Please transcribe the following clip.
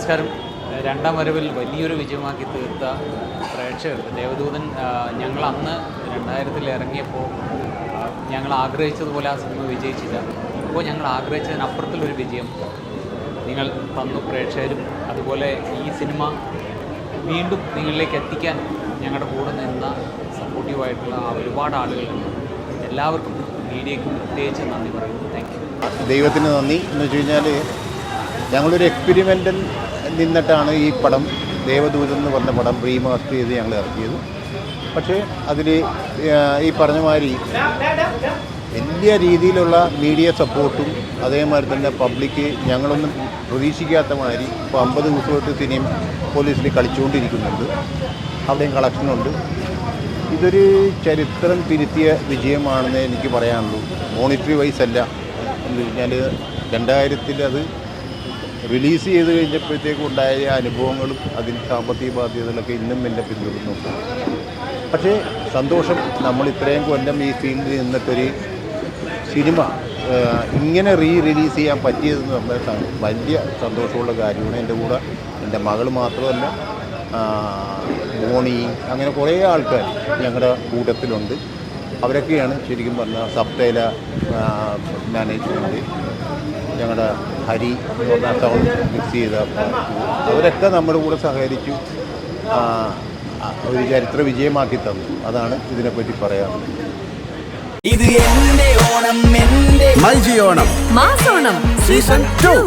നമസ്കാരം. രണ്ടാം വരവിൽ വലിയൊരു വിജയമാക്കി തീർത്ത പ്രേക്ഷകർക്ക് ദേവദൂതൻ ഞങ്ങൾ അന്ന് 2000 ഇറങ്ങിയപ്പോൾ ഞങ്ങൾ ആഗ്രഹിച്ചതുപോലെ ആ സിനിമ വിജയിച്ചില്ല. ഇപ്പോൾ ഞങ്ങൾ ആഗ്രഹിച്ചതിനപ്പുറത്തുള്ളൊരു വിജയം നിങ്ങൾ തന്നു പ്രേക്ഷകരും. അതുപോലെ ഈ സിനിമ വീണ്ടും നിങ്ങളിലേക്ക് എത്തിക്കാൻ ഞങ്ങളുടെ കൂടെ നിന്ന സപ്പോർട്ടീവായിട്ടുള്ള ഒരുപാട് ആളുകളുണ്ട്. എല്ലാവർക്കും മീഡിയയ്ക്കും പ്രത്യേകിച്ച് നന്ദി പറയുന്നു. Thank you. ദൈവത്തിന് നന്ദി എന്ന് വെച്ച് കഴിഞ്ഞാൽ ഞങ്ങളൊരു എക്സ്പെരിമെൻ്റൽ നിന്നിട്ടാണ് ഈ പടം ദേവദൂതൻ എന്ന് പറഞ്ഞ പടം റീമാസ്റ്റർ ചെയ്ത് ഞങ്ങൾ ഇറക്കിയത്. പക്ഷേ അതിൽ ഈ പറഞ്ഞ മാതിരി വലിയ രീതിയിലുള്ള മീഡിയ സപ്പോർട്ടും അതേമാതിരി തന്നെ പബ്ലിക്ക് ഞങ്ങളൊന്നും പ്രതീക്ഷിക്കാത്ത മാതിരി ഇപ്പോൾ 50 ദിവസമായിട്ട് സിനിമ പോലീസിൽ കളിച്ചുകൊണ്ടിരിക്കുന്നുണ്ട്. അവിടെയും കളക്ഷനുണ്ട്. ഇതൊരു ചരിത്രം തിരുത്തിയ വിജയമാണെന്ന് എനിക്ക് പറയാനുള്ളൂ. മോണിറ്ററി വൈസ് അല്ല എന്ന് കഴിഞ്ഞാൽ 2000 അത് റിലീസ് ചെയ്ത് കഴിഞ്ഞപ്പോഴത്തേക്കും ഉണ്ടായ അനുഭവങ്ങളും അതിൽ സാമ്പത്തിക ബാധ്യതകളൊക്കെ ഇന്നും എന്നെ പിന്തുടരുന്നുണ്ട്. പക്ഷേ സന്തോഷം, നമ്മൾ ഇത്രയും കൊല്ലം ഈ ഫീൽഡിൽ നിന്നിട്ടൊരു സിനിമ ഇങ്ങനെ റിലീസ് ചെയ്യാൻ പറ്റിയതെന്ന് പറഞ്ഞാൽ വലിയ സന്തോഷമുള്ള കാര്യമാണ്. എൻ്റെ കൂടെ എൻ്റെ മകൾ മാത്രമല്ല, മോണി, അങ്ങനെ കുറേ ആൾക്കാർ ഞങ്ങളുടെ കൂട്ടത്തിലുണ്ട്. അവരൊക്കെയാണ് ശരിക്കും പറഞ്ഞാൽ സബ്ടൈല മാനേജ്മെൻറ്റ്, ഞങ്ങളുടെ ഹരി എന്ന് പറഞ്ഞാൽ സൗണ്ട് മിക്സ് ചെയ്ത അവരൊക്കെ നമ്മുടെ കൂടെ സഹകരിച്ചു ഒരു ചരിത്ര വിജയമാക്കി തന്നു. അതാണ് ഇതിനെപ്പറ്റി പറയാനുള്ളത്. ഇത് എന്റെ ഓണം, എന്റെ മൈജി ഓണം മാസോണം സീസൺ 2.